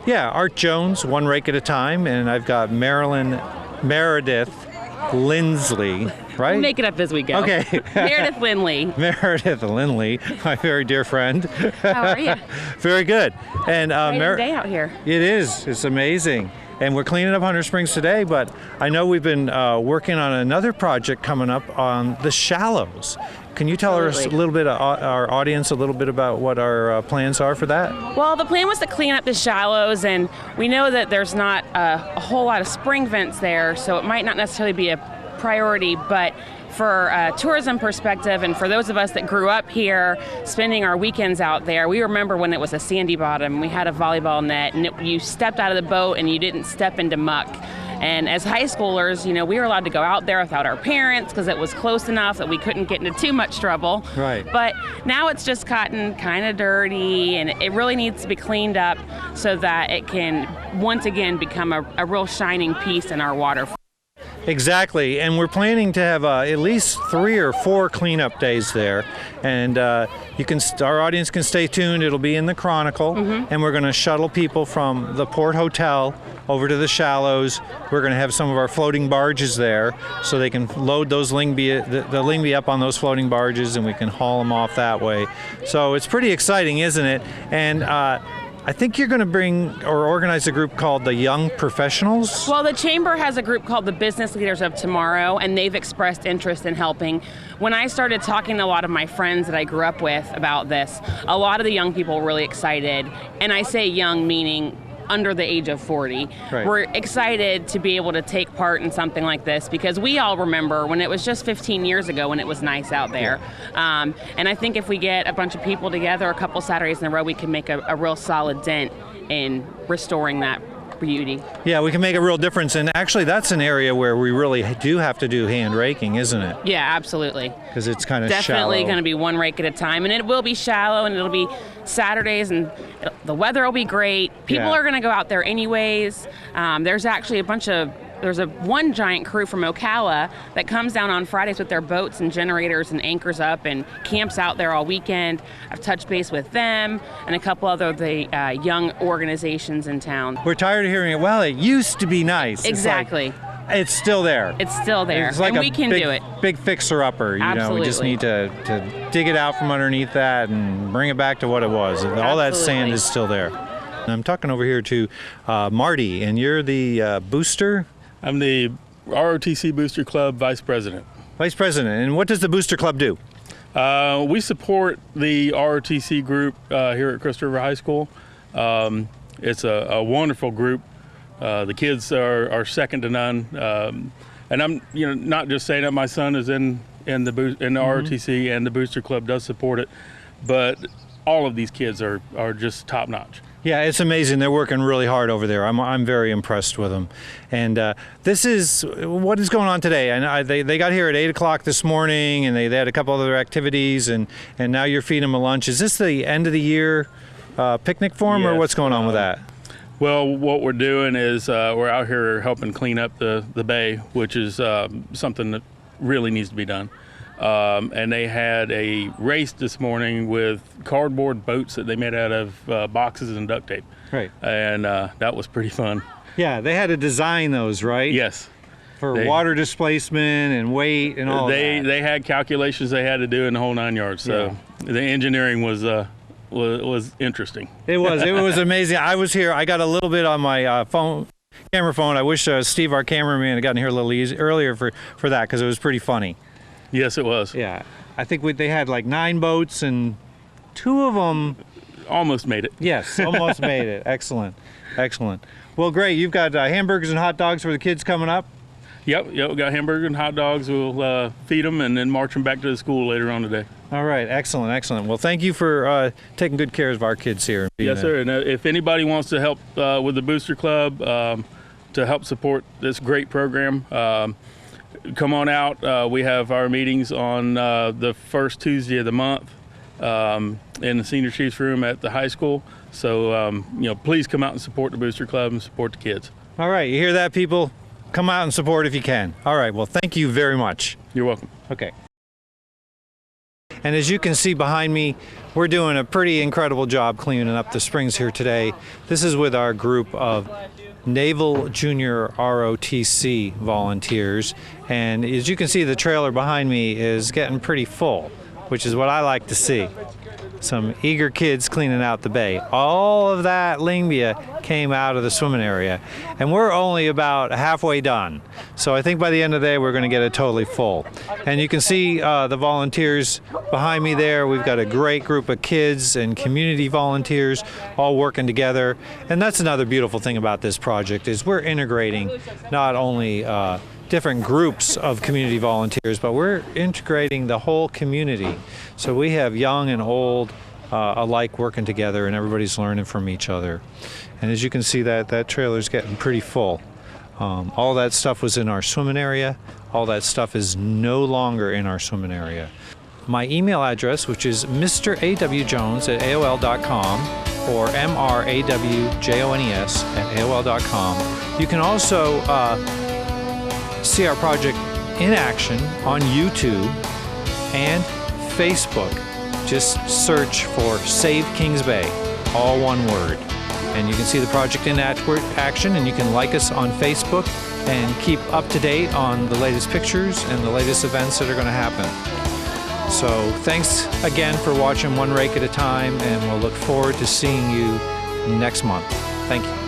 Yeah, Art Jones, one rake at a time, and I've got Meredith Linley, right? We'll make it up as we go. Okay. Meredith Linley. Meredith Linley, my very dear friend. How are you? Very good. And Great day out here. It is. It's amazing. And we're cleaning up Hunter Springs today, but I know we've been working on another project coming up on the shallows. Can you tell us a little bit, our audience, a little bit about what our plans are for that? Well, the plan was to clean up the shallows, and we know that there's not a whole lot of spring vents there, so it might not necessarily be a priority, but for a tourism perspective, and for those of us that grew up here, spending our weekends out there, we remember when it was a sandy bottom, we had a volleyball net, and you stepped out of the boat and you didn't step into muck. And as high schoolers, you know, we were allowed to go out there without our parents because it was close enough that we couldn't get into too much trouble. Right. But now it's just gotten kind of dirty, and it really needs to be cleaned up so that it can once again become a real shining piece in our water. Exactly, and we're planning to have at least 3 or 4 cleanup days there, and our audience can stay tuned. It'll be in the Chronicle, and we're going to shuttle people from the Port Hotel over to the shallows. We're going to have some of our floating barges there, so they can load those lyngbia, the lyngbia up on those floating barges, and we can haul them off that way. So it's pretty exciting, isn't it? And I think you're going to bring or organize a group called the Young Professionals. Well, the Chamber has a group called the Business Leaders of Tomorrow, and they've expressed interest in helping. When I started talking to a lot of my friends that I grew up with about this, a lot of the young people were really excited. And I say young meaning under the age of 40. Right. We're excited to be able to take part in something like this because we all remember when it was just 15 years ago when it was nice out there. Yeah. And I think if we get a bunch of people together a couple Saturdays in a row, we can make a real solid dent in restoring that beauty. Yeah, we can make a real difference, and actually that's an area where we really do have to do hand raking, isn't it? Yeah, absolutely. Because it's kind of definitely shallow. going to be one rake at a time, and it will be shallow, and it'll be Saturdays, and the weather will be great. People are going to go out there anyways. There's actually there's one giant crew from Ocala that comes down on Fridays with their boats and generators and anchors up and camps out there all weekend. I've touched base with them and a couple other young organizations in town. We're tired of hearing it. Well, it used to be nice. Exactly. It's still there. It's still there, it's like and we can do it. Big fixer-upper. You know, we just need to dig it out from underneath that and bring it back to what it was. And all that sand is still there. And I'm talking over here to Marty, and you're the booster? I'm the ROTC Booster Club Vice President. Vice President. And what does the Booster Club do? We support the ROTC group here at Crystal River High School. It's a wonderful group. The kids are second to none. And I'm not just saying that my son is in the ROTC, and the Booster Club does support it, but all of these kids are just top notch. Yeah, it's amazing. They're working really hard over there. I'm very impressed with them. And this is what is going on today. And they got here at 8 o'clock this morning, and they had a couple other activities, and now you're feeding them a lunch. Is this the end of the year picnic for them, or what's going on with that? Well, what we're doing is we're out here helping clean up the bay, which is something that really needs to be done. And they had a race this morning with cardboard boats that they made out of boxes and duct tape. Right. And that was pretty fun. Yeah, they had to design those, right? Yes. For water displacement and weight and all that. They had calculations they had to do in the whole 9 yards. So the engineering was interesting. It was amazing. I was here. I got a little bit on my camera phone. I wish Steve, our cameraman, had gotten here a little earlier for that, because it was pretty funny. Yes, it was. Yeah, I think they had like 9 boats, and 2 of them almost made it. Yes, almost made it. Excellent. Well, great. You've got hamburgers and hot dogs for the kids coming up. Yep. We got hamburgers and hot dogs. We'll feed them and then march them back to the school later on today. All right, excellent. Well, thank you for taking good care of our kids here. Yes, sir. And if anybody wants to help with the Booster Club to help support this great program, come on out. We have our meetings on the first Tuesday of the month in the Senior Chiefs Room at the high school. So, please come out and support the Booster Club and support the kids. All right, you hear that, people? Come out and support if you can. All right, well, thank you very much. You're welcome. Okay. And as you can see behind me, we're doing a pretty incredible job cleaning up the springs here today. This is with our group of Naval Junior ROTC volunteers. And as you can see, the trailer behind me is getting pretty full, which is what I like to see. Some eager kids cleaning out the bay. All of that lyngbia came out of the swimming area, and we're only about halfway done. So I think by the end of the day we're going to get it totally full. And you can see the volunteers behind me there. We've got a great group of kids and community volunteers all working together. And that's another beautiful thing about this project, is we're integrating not only different groups of community volunteers, but we're integrating the whole community. So we have young and old alike working together, and everybody's learning from each other. And as you can see, that trailer's getting pretty full. All that stuff was in our swimming area. All that stuff is no longer in our swimming area. My email address, which is mrawjones@aol.com or mrawjones@aol.com. You can also see our project in action on YouTube and Facebook. Just search for Save Kings Bay, all one word. And you can see the project in action, and you can like us on Facebook and keep up to date on the latest pictures and the latest events that are going to happen. So thanks again for watching One Rake at a Time, and we'll look forward to seeing you next month. Thank you.